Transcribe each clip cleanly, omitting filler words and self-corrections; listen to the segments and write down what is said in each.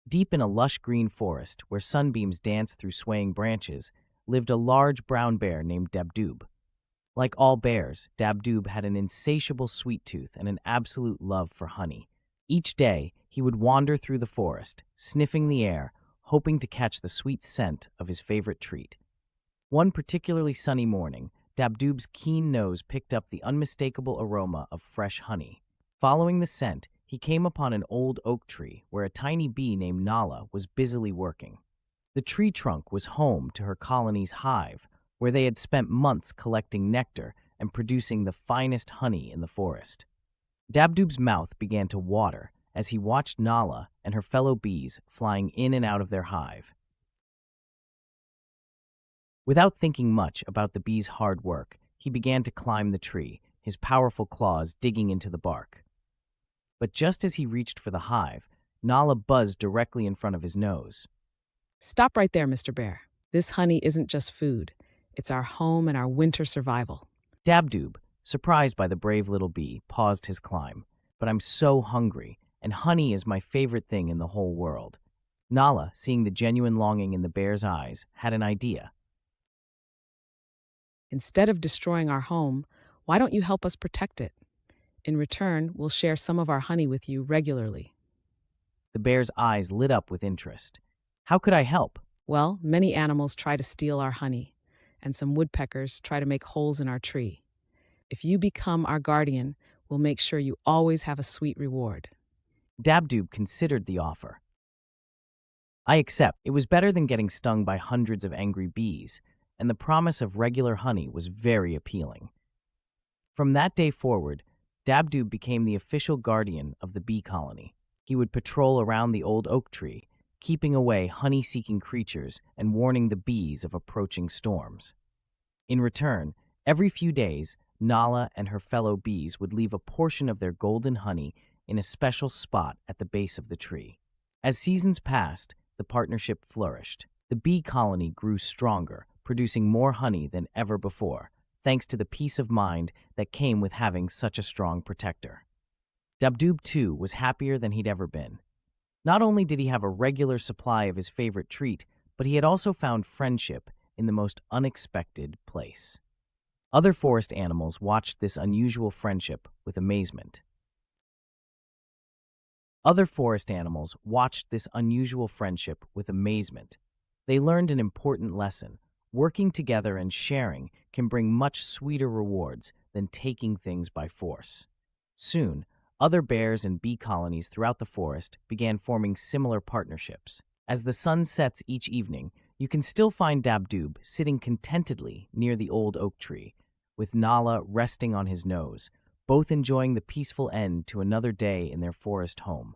Deep in a lush green forest, where sunbeams danced through swaying branches, lived a large brown bear named Dabdoob. Like all bears, Dabdoob had an insatiable sweet tooth and an absolute love for honey. Each day, he would wander through the forest, sniffing the air, hoping to catch the sweet scent of his favorite treat. One particularly sunny morning, Dabdoob's keen nose picked up the unmistakable aroma of fresh honey. Following the scent, he came upon an old oak tree where a tiny bee named Nahla was busily working. The tree trunk was home to her colony's hive, where they had spent months collecting nectar and producing the finest honey in the forest. Dabdoob's mouth began to water as he watched Nahla and her fellow bees flying in and out of their hive. Without thinking much about the bee's hard work, he began to climb the tree, his powerful claws digging into the bark. But just as he reached for the hive, Nahla buzzed directly in front of his nose. Stop right there, Mr. Bear. This honey isn't just food. It's our home and our winter survival. Dabdoob, surprised by the brave little bee, paused his climb. But I'm so hungry, and honey is my favorite thing in the whole world. Nahla, seeing the genuine longing in the bear's eyes, had an idea. Instead of destroying our home, why don't you help us protect it? In return, we'll share some of our honey with you regularly. The bear's eyes lit up with interest. How could I help? Well, many animals try to steal our honey, and some woodpeckers try to make holes in our tree. If you become our guardian, we'll make sure you always have a sweet reward. Dabdoob considered the offer. I accept. It was better than getting stung by hundreds of angry bees, and the promise of regular honey was very appealing. From that day forward, Dabdoob became the official guardian of the bee colony. He would patrol around the old oak tree, keeping away honey-seeking creatures and warning the bees of approaching storms. In return, every few days, Nahla and her fellow bees would leave a portion of their golden honey in a special spot at the base of the tree. As seasons passed, the partnership flourished. The bee colony grew stronger, producing more honey than ever before, thanks to the peace of mind that came with having such a strong protector. Dabdoob, too, was happier than he'd ever been. Not only did he have a regular supply of his favorite treat, but he had also found friendship in the most unexpected place. Other forest animals watched this unusual friendship with amazement. They learned an important lesson. Working together and sharing can bring much sweeter rewards than taking things by force. Soon, other bears and bee colonies throughout the forest began forming similar partnerships. As the sun sets each evening, you can still find Dabdoob sitting contentedly near the old oak tree, with Nahla resting on his nose, both enjoying the peaceful end to another day in their forest home.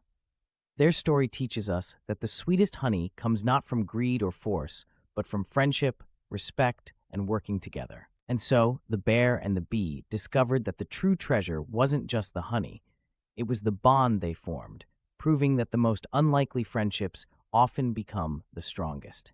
Their story teaches us that the sweetest honey comes not from greed or force, but from friendship, respect, and working together. And so, the bear and the bee discovered that the true treasure wasn't just the honey, it was the bond they formed, proving that the most unlikely friendships often become the strongest.